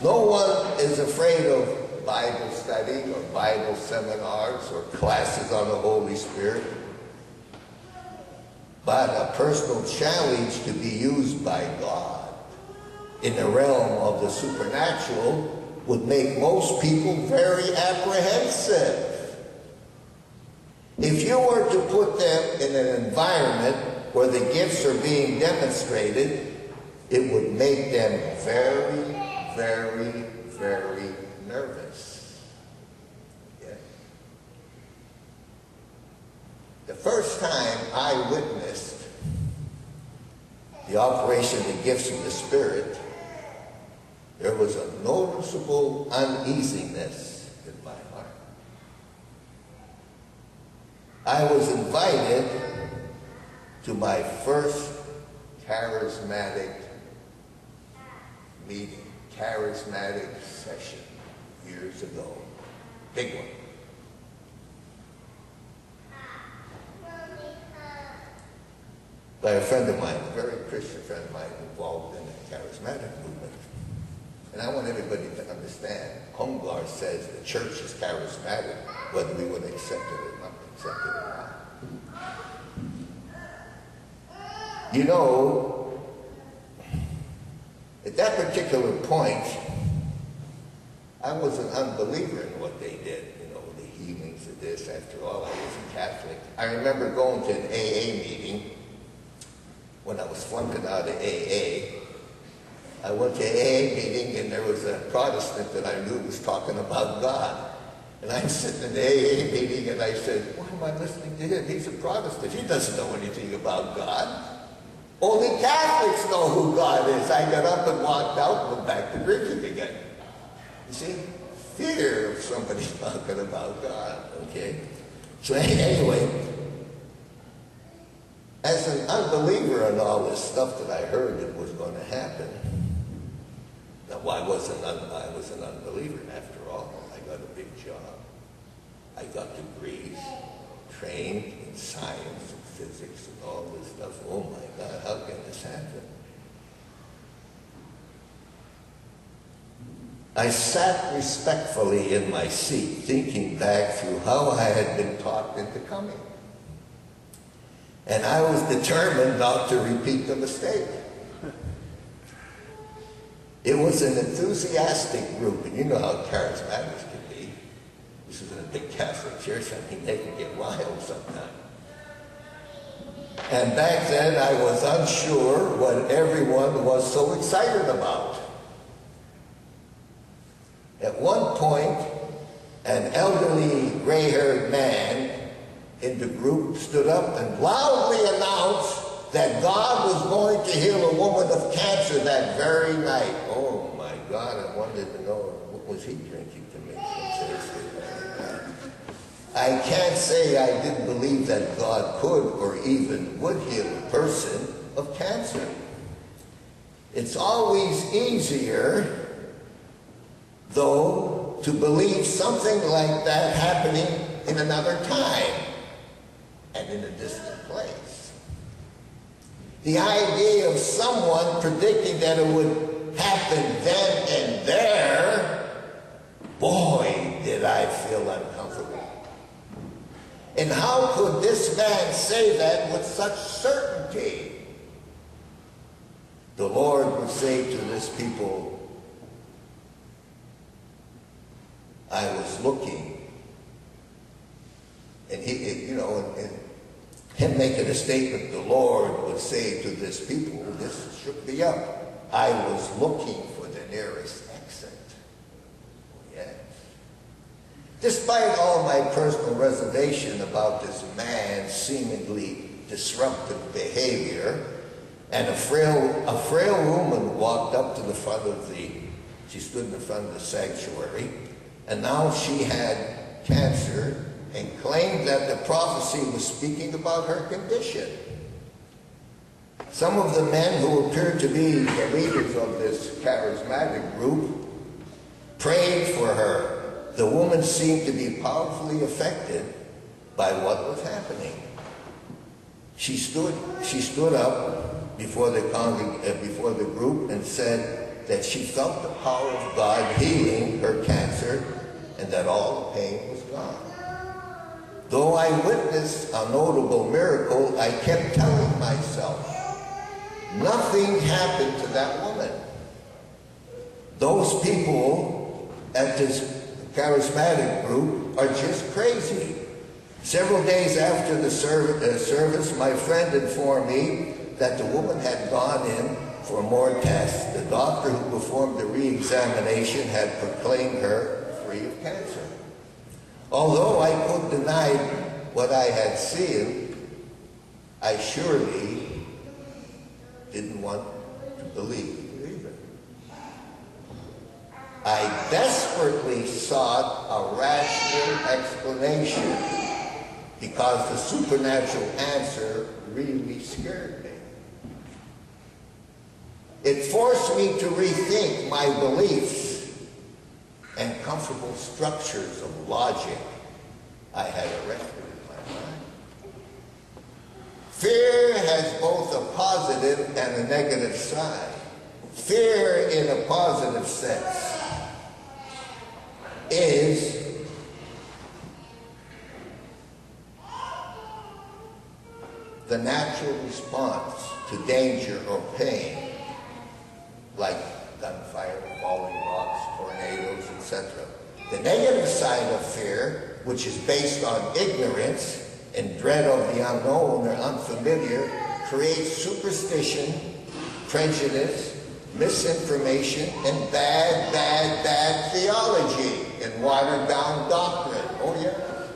No one is afraid of Bible study or Bible seminars or classes on the Holy Spirit. But a personal challenge to be used by God in the realm of the supernatural would make most people very apprehensive. If you were to put them in an environment where the gifts are being demonstrated, it would make them very, very, very nervous. Yeah. The first time I witnessed the operation of the gifts of the Spirit, there was a noticeable uneasiness in my heart. I was invited to my first charismatic meeting, charismatic session years ago. Big one. By a friend of mine, a very Christian friend of mine involved in the charismatic movement. And I want everybody to understand, Hunglar says the church is charismatic, whether we would accept it or not accept it or not. You know, at that particular point, I was an unbeliever in what they did. You know, the healings of this. After all, I was a Catholic. I remember going to an AA meeting when I was flunking out of AA. I went to an AA meeting and there was a Protestant that I knew was talking about God. And I'm sitting in the AA meeting and I said, why am I listening to him? He's a Protestant. He doesn't know anything about God. Only Catholics know who God is. I got up and walked out and went back to drinking again. You see? Fear of somebody talking about God, okay? So anyway, as an unbeliever in all this stuff that I heard that was going to happen, now I was an unbeliever after all. I got a big job. I got degrees, trained in science and physics and all this stuff. Oh my God, how can this happen? I sat respectfully in my seat, thinking back through how I had been talked into coming. And I was determined not to repeat the mistake. It was an enthusiastic group, and you know how charismatics can be. This is a big Catholic church. I mean, they can get wild sometimes. And back then, I was unsure what everyone was so excited about. At one point, an elderly, gray-haired man in the group stood up and loudly announced that God was going to heal a woman of cancer that very night. Oh my God, I wanted to know, what was he drinking to make him say that? I can't say I didn't believe that God could or even would heal a person of cancer. It's always easier, though, to believe something like that happening in another time and in a distant place. The idea of someone predicting that it would happen then and there, boy, did I feel uncomfortable. And how could this man say that with such certainty? The Lord would say to this people, I was looking, and he, you know, and him making a statement, the Lord would say to this people, this shook me up. I was looking for the nearest exit. Yes. Despite all my personal reservation about this man's seemingly disruptive behavior, and a frail woman walked up to the front of she stood in the front of the sanctuary, and now she had cancer and claimed that the prophecy was speaking about her condition. Some of the men who appeared to be the leaders of this charismatic group prayed for her. The woman seemed to be powerfully affected by what was happening. She stood up before the group and said, that she felt the power of God healing her cancer and that all the pain was gone. Though I witnessed a notable miracle, I kept telling myself, nothing happened to that woman. Those people at this charismatic group are just crazy. Several days after the service, my friend informed me that the woman had gone in for more tests. The doctor who performed the re-examination had proclaimed her free of cancer. Although I could deny what I had seen, I surely didn't want to believe it either. I desperately sought a rational explanation because the supernatural answer really scared me. It forced me to rethink my beliefs and comfortable structures of logic I had erected in my mind. Fear has both a positive and a negative side. Fear, in a positive sense, is the natural response to danger or pain, like gunfire, falling rocks, tornadoes, etc. The negative side of fear, which is based on ignorance and dread of the unknown or unfamiliar, creates superstition, prejudice, misinformation, and bad theology and watered-down doctrine. Oh yeah,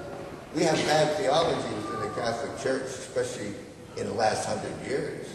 we have bad theologies in the Catholic Church, especially in the last 100 years.